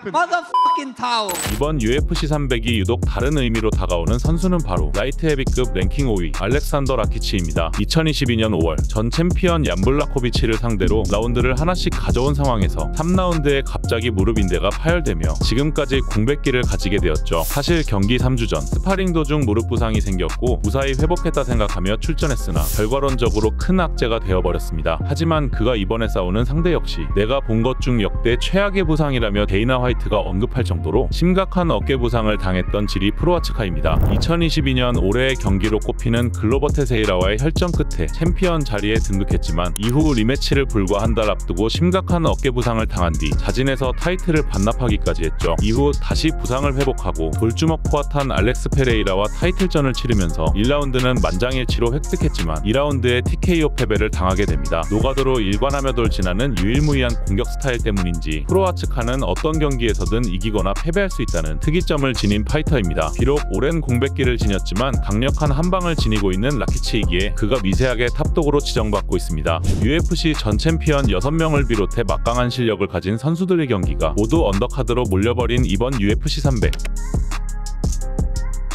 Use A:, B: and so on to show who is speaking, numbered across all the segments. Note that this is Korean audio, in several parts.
A: Motherfucking towel.
B: 이번 UFC 300이 유독 다른 의미로 다가오는 선수는 바로 라이트 헤비급 랭킹 5위 알렉산더 라키치입니다. 2022년 5월 전 챔피언 얀 블라코비치를 상대로 라운드를 하나씩 가져온 상황에서 3라운드에 갑자기 무릎 인대가 파열되며 지금까지 공백기를 가지게 되었죠. 사실 경기 3주 전 스파링 도중 무릎 부상이 생겼고 무사히 회복했다 생각하며 출전했으나 결과론적으로 큰 악재가 되어버렸습니다. 하지만 그가 이번에 싸우는 상대 역시 내가 본 것 중 역대 최악의 부상이라며 데이나 화이트가 언급할 정도로 심각한 어깨 부상을 당했던 지리 프로아츠카입니다. 2022년 올해의 경기로 꼽히는 글로버 테세이라와의 혈전 끝에 챔피언 자리에 등극했지만 이후 리매치를 불과 한 달 앞두고 심각한 어깨 부상을 당한 뒤 자진해서 타이틀을 반납하기까지 했죠. 이후 다시 부상을 회복하고 돌주먹 포함한 알렉스 페레이라와 타이틀전을 치르면서 1라운드는 만장일치로 획득했지만 2라운드에 TKO 패배를 당하게 됩니다. 노가드로 일관하며 돌진하는 유일무이한 공격 스타일 때문인지 프로아츠카는 어떤 경기에서든 이기거나 패배할 수 있다는 특이점을 지닌 파이터입니다. 비록 오랜 공백기를 지녔지만 강력한 한방을 지니고 있는 라키치이기에 그가 미세하게 탑독으로 지정받고 있습니다. UFC 전 챔피언 6명을 비롯해 막강한 실력을 가진 선수들의 경기가 모두 언더카드로 몰려버린 이번 UFC 300.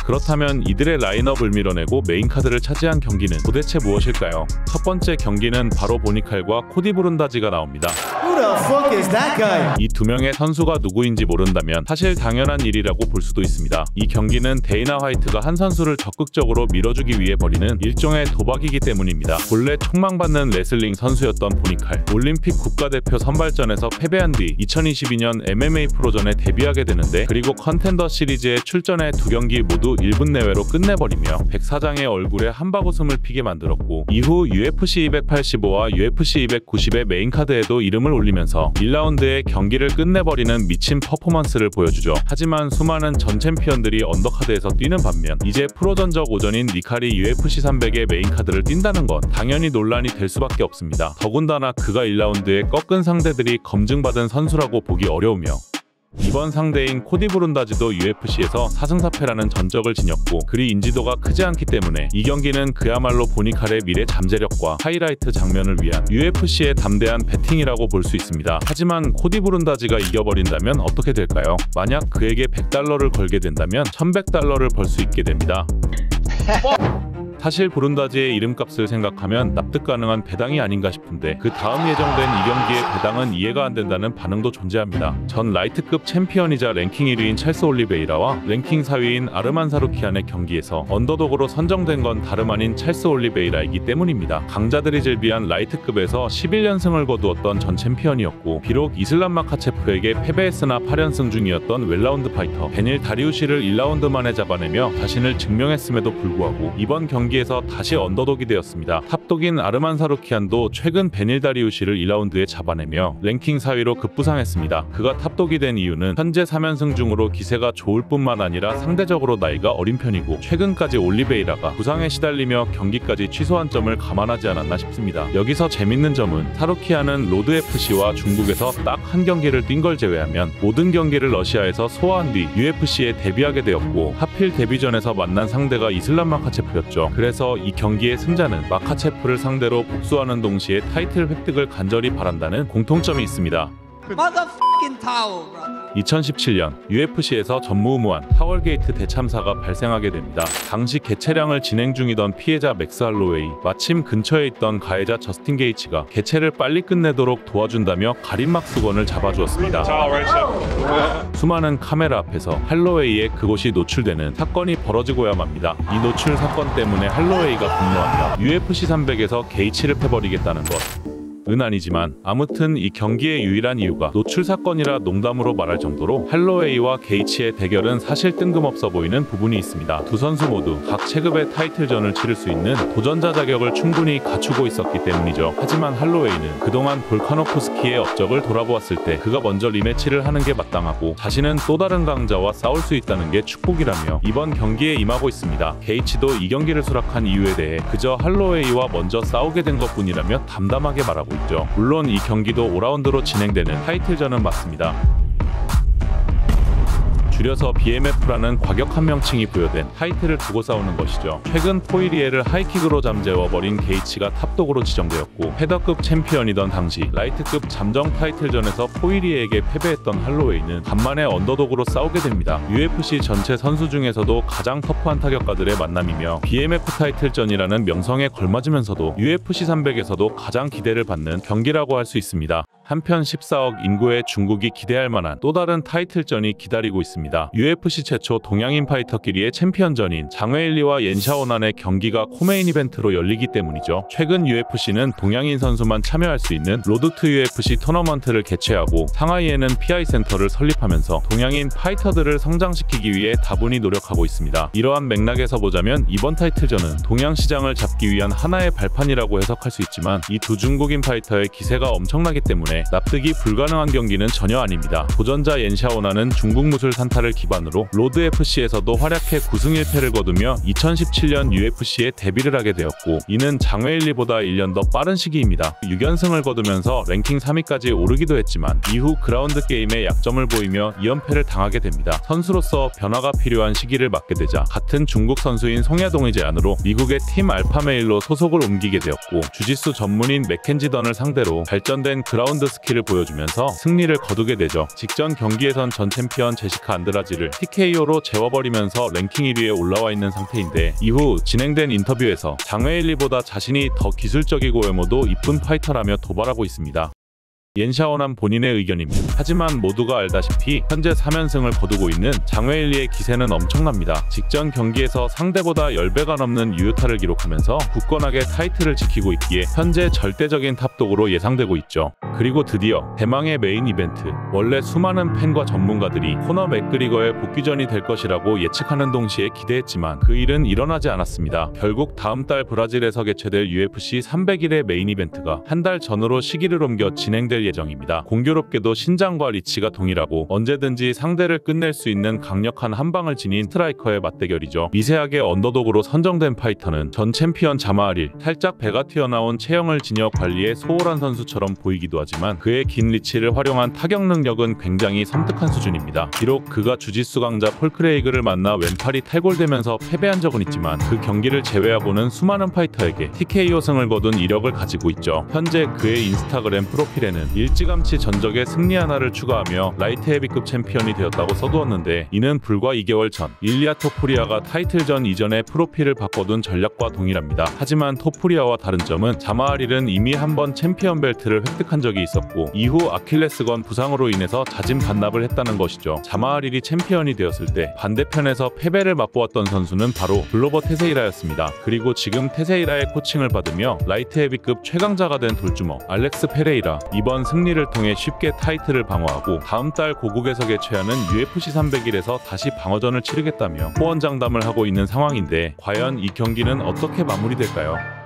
B: 그렇다면 이들의 라인업을 밀어내고 메인카드를 차지한 경기는 도대체 무엇일까요? 첫 번째 경기는 바로 보니칼과 코디 브룬다지가 나옵니다. 이 두 명의 선수가 누구인지 모른다면 사실 당연한 일이라고 볼 수도 있습니다. 이 경기는 데이나 화이트가 한 선수를 적극적으로 밀어주기 위해 벌이는 일종의 도박이기 때문입니다. 본래 촉망받는 레슬링 선수였던 보니칼, 올림픽 국가대표 선발전에서 패배한 뒤 2022년 MMA 프로전에 데뷔하게 되는데 그리고 컨텐더 시리즈에 출전해 두 경기 모두 1분 내외로 끝내버리며 백사장의 얼굴에 한바구음을 피게 만들었고 이후 UFC 285와 UFC 290의 메인카드에도 이름을 올리면서 1라운드에 경기를 끝내버리는 미친 퍼포먼스를 보여주죠. 하지만 수많은 전 챔피언들이 언더카드에서 뛰는 반면 이제 프로전적 오전인 니칼이 UFC 300의 메인카드를 뛴다는 건 당연히 논란이 될 수밖에 없습니다. 더군다나 그가 1라운드에 꺾은 상대들이 검증받은 선수라고 보기 어려우며 이번 상대인 코디 브룬다지도 UFC에서 4승 4패라는 전적을 지녔고 그리 인지도가 크지 않기 때문에 이 경기는 그야말로 보니칼의 미래 잠재력과 하이라이트 장면을 위한 UFC의 담대한 배팅이라고 볼 수 있습니다. 하지만 코디 브룬다지가 이겨버린다면 어떻게 될까요? 만약 그에게 $100를 걸게 된다면 $1100를 벌 수 있게 됩니다. 사실 브룬다지의 이름값을 생각하면 납득 가능한 배당이 아닌가 싶은데 그 다음 예정된 이 경기의 배당은 이해가 안 된다는 반응도 존재합니다. 전 라이트급 챔피언이자 랭킹 1위인 찰스 올리베이라와 랭킹 4위인 아르만 사루키안의 경기에서 언더독으로 선정된 건 다름 아닌 찰스 올리베이라이기 때문입니다. 강자들이 즐비한 라이트급에서 11연승을 거두었던 전 챔피언이었고 비록 이슬람 마카체프에게 패배했으나 8연승 중이었던 웰라운드 파이터 베닐 다리우시를 1라운드 만에 잡아내며 자신을 증명했음에도 불구하고 이번 경기에서 다시 언더독이 되었습니다. 탑독인 아르만 사루키안도 최근 베닐 다리우시를 2라운드에 잡아내며 랭킹 4위로 급부상했습니다. 그가 탑독이 된 이유는 현재 3연승 중으로 기세가 좋을 뿐만 아니라 상대적으로 나이가 어린 편이고 최근까지 올리베이라가 부상에 시달리며 경기까지 취소한 점을 감안하지 않았나 싶습니다. 여기서 재밌는 점은 사루키안은 로드 FC와 중국에서 딱 한 경기를 뛴 걸 제외하면 모든 경기를 러시아에서 소화한 뒤 UFC에 데뷔하게 되었고 하필 데뷔전에서 만난 상대가 이슬람 마카체프였죠. 그래서 이 경기의 승자는 마카체프를 상대로 복수하는 동시에 타이틀 획득을 간절히 바란다는 공통점이 있습니다.
A: Motherfucking towel, brother.
B: 2017년 UFC에서 전무후무한 타월게이트 대참사가 발생하게 됩니다. 당시 개체량을 진행 중이던 피해자 맥스 할로웨이, 마침 근처에 있던 가해자 저스틴 게이츠가 개체를 빨리 끝내도록 도와준다며 가림막 수건을 잡아주었습니다. 수많은 카메라 앞에서 할로웨이의 그곳이 노출되는 사건이 벌어지고야 맙니다. 이 노출 사건 때문에 할로웨이가 분노하며 UFC 300에서 게이츠를 패버리겠다는 것. 은 아니지만 아무튼 이 경기의 유일한 이유가 노출 사건이라 농담으로 말할 정도로 할로웨이와 게이츠의 대결은 사실 뜬금없어 보이는 부분이 있습니다. 두 선수 모두 각 체급의 타이틀전을 치를 수 있는 도전자 자격을 충분히 갖추고 있었기 때문이죠. 하지만 할로웨이는 그동안 볼카노프스키의 업적을 돌아보았을 때 그가 먼저 리매치를 하는 게 마땅하고 자신은 또 다른 강자와 싸울 수 있다는 게 축복이라며 이번 경기에 임하고 있습니다. 게이츠도 이 경기를 수락한 이유에 대해 그저 할로웨이와 먼저 싸우게 된 것뿐이라며 담담하게 말하고 있죠. 물론 이 경기도 5라운드로 진행되는 타이틀전은 맞습니다. 줄여서 BMF라는 과격한 명칭이 부여된 타이틀을 두고 싸우는 것이죠. 최근 포이리에를 하이킥으로 잠재워버린 게이츠가 탑독으로 지정되었고 헤더급 챔피언이던 당시 라이트급 잠정 타이틀전에서 포이리에에게 패배했던 할로웨이는 간만에 언더독으로 싸우게 됩니다. UFC 전체 선수 중에서도 가장 터프한 타격가들의 만남이며 BMF 타이틀전이라는 명성에 걸맞으면서도 UFC 300에서도 가장 기대를 받는 경기라고 할 수 있습니다. 한편 14억 인구의 중국이 기대할 만한 또 다른 타이틀전이 기다리고 있습니다. UFC 최초 동양인 파이터끼리의 챔피언전인 장웨일리와 옌샤오난의 경기가 코메인 이벤트로 열리기 때문이죠. 최근 UFC는 동양인 선수만 참여할 수 있는 로드 투 UFC 토너먼트를 개최하고 상하이에는 PI 센터를 설립하면서 동양인 파이터들을 성장시키기 위해 다분히 노력하고 있습니다. 이러한 맥락에서 보자면 이번 타이틀전은 동양 시장을 잡기 위한 하나의 발판이라고 해석할 수 있지만 이 두 중국인 파이터의 기세가 엄청나기 때문에 납득이 불가능한 경기는 전혀 아닙니다. 도전자 옌샤오나는 중국 무술 산타를 기반으로 로드 FC에서도 활약해 9승 1패를 거두며 2017년 UFC에 데뷔를 하게 되었고 이는 장웨일리보다 1년 더 빠른 시기입니다. 6연승을 거두면서 랭킹 3위까지 오르기도 했지만 이후 그라운드 게임에 약점을 보이며 2연패를 당하게 됩니다. 선수로서 변화가 필요한 시기를 맞게 되자 같은 중국 선수인 송야동의 제안으로 미국의 팀 알파메일로 소속을 옮기게 되었고 주짓수 전문인 맥켄지 던을 상대로 발전된 그라운드 스킬을 보여주면서 승리를 거두게 되죠. 직전 경기에선 전 챔피언 제시카 안드라지를 TKO로 재워버리면서 랭킹 1위에 올라와 있는 상태인데 이후 진행된 인터뷰에서 장웨일리보다 자신이 더 기술적이고 외모도 이쁜 파이터라며 도발하고 있습니다. 옌샤오난 본인의 의견입니다. 하지만 모두가 알다시피 현재 3연승을 거두고 있는 장웨일리의 기세는 엄청납니다. 직전 경기에서 상대보다 10배가 넘는 유효타를 기록하면서 굳건하게 타이틀을 지키고 있기에 현재 절대적인 탑독으로 예상되고 있죠. 그리고 드디어 대망의 메인 이벤트, 원래 수많은 팬과 전문가들이 코너 맥그리거의 복귀전이 될 것이라고 예측하는 동시에 기대했지만 그 일은 일어나지 않았습니다. 결국 다음 달 브라질에서 개최될 UFC 300일의 메인 이벤트가 한 달 전으로 시기를 옮겨 진행될 예정입니다. 공교롭게도 신장과 리치가 동일하고 언제든지 상대를 끝낼 수 있는 강력한 한방을 지닌 스트라이커의 맞대결이죠. 미세하게 언더독으로 선정된 파이터는 전 챔피언 자마알릴, 살짝 배가 튀어나온 체형을 지녀 관리에 소홀한 선수처럼 보이기도 하지만 그의 긴 리치를 활용한 타격 능력은 굉장히 섬뜩한 수준입니다. 비록 그가 주짓수 강자 폴 크레이그를 만나 왼팔이 탈골되면서 패배한 적은 있지만 그 경기를 제외하고는 수많은 파이터에게 TKO 승을 거둔 이력을 가지고 있죠. 현재 그의 인스타그램 프로필에는 일찌감치 전적에 승리 하나를 추가하며 라이트 헤비급 챔피언이 되었다고 써두었는데 이는 불과 2개월 전 일리아 토푸리아가 타이틀전 이전에 프로필을 바꿔둔 전략과 동일합니다. 하지만 토푸리아와 다른 점은 자마알릴은 이미 한번 챔피언 벨트를 획득한 적이 있었고 이후 아킬레스건 부상으로 인해서 자진 반납을 했다는 것이죠. 자마알릴이 챔피언이 되었을 때 반대편에서 패배를 맛보았던 선수는 바로 글로버 테세이라였습니다. 그리고 지금 테세이라의 코칭을 받으며 라이트 헤비급 최강자가 된 돌주먹 알렉스 페레이라, 이번 승리를 통해 쉽게 타이틀을 방어하고 다음 달 고국에서 개최하는 UFC 300일에서 다시 방어전을 치르겠다며 호언장담을 하고 있는 상황인데 과연 이 경기는 어떻게 마무리될까요?